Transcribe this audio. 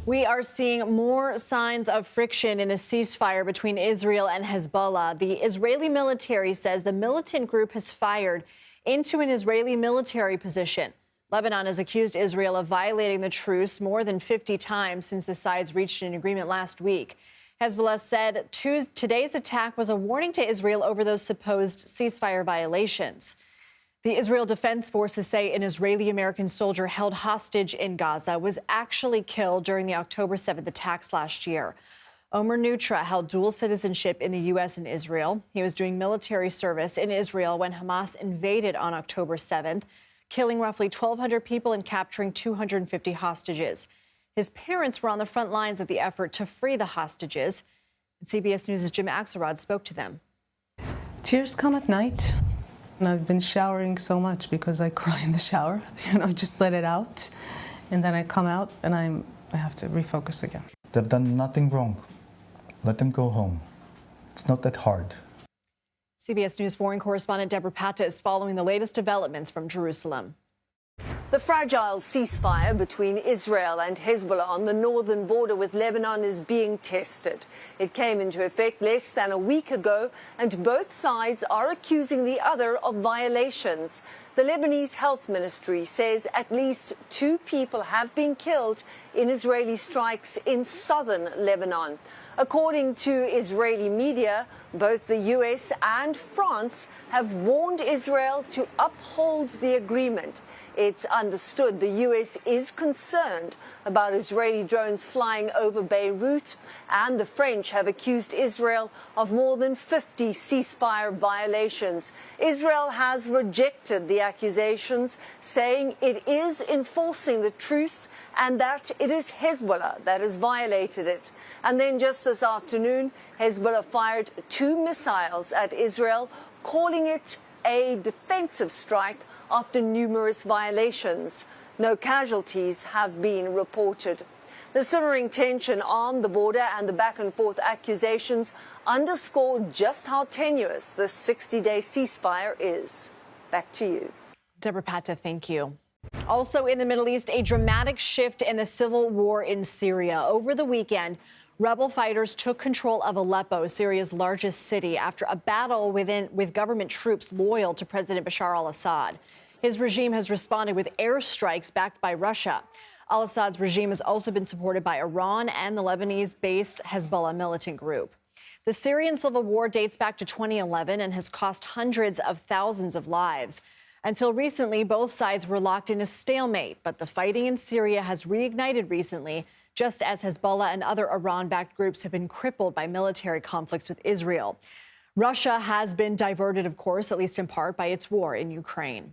We are seeing more signs of friction in the ceasefire between Israel and Hezbollah. The Israeli military says the militant group has fired into an Israeli military position. Lebanon has accused Israel of violating the truce more than 50 times since the sides reached an agreement last week. Hezbollah said today's attack was a warning to Israel over those supposed ceasefire violations. The Israel Defense Forces say an Israeli-American soldier held hostage in Gaza was actually killed during the October 7th attacks last year. Omer Neutra held dual citizenship in the U.S. and Israel. He was doing military service in Israel when Hamas invaded on October 7th, killing roughly 1,200 people and capturing 250 hostages. His parents were on the front lines of the effort to free the hostages. CBS News' Jim Axelrod spoke to them. Tears come at night. And I've been showering so much because I cry in the shower, just let it out. And then I come out and I have to refocus again. They've done nothing wrong. Let them go home. It's not that hard. CBS News foreign correspondent Debora Patta is following the latest developments from Jerusalem. The fragile ceasefire between Israel and Hezbollah on the northern border with Lebanon is being tested. It came into effect less than a week ago, and both sides are accusing the other of violations. The Lebanese health ministry says at least 2 people have been killed in Israeli strikes in southern Lebanon. According to Israeli media, both the U.S. and France have warned Israel to uphold the agreement. It's understood the U.S. is concerned about Israeli drones flying over Beirut, and the French have accused Israel of more than 50 ceasefire violations. Israel has rejected the accusations, saying it is enforcing the truce and that it is Hezbollah that has violated it. And then just this afternoon, Hezbollah fired 2 missiles at Israel, calling it a defensive strike after numerous violations. No casualties have been reported. The simmering tension on the border and the back-and-forth accusations underscore just how tenuous this 60-day ceasefire is. Back to you. Debora Patta, thank you. Also in the Middle East, a dramatic shift in the civil war in Syria. Over the weekend, rebel fighters took control of Aleppo, Syria's largest city, after a battle with government troops loyal to President Bashar al-Assad. His regime has responded with airstrikes backed by Russia. Al-Assad's regime has also been supported by Iran and the Lebanese-based Hezbollah militant group. The Syrian civil war dates back to 2011 and has cost hundreds of thousands of lives. Until recently, both sides were locked in a stalemate, but the fighting in Syria has reignited recently, just as Hezbollah and other Iran-backed groups have been crippled by military conflicts with Israel. Russia has been diverted, of course, at least in part, by its war in Ukraine.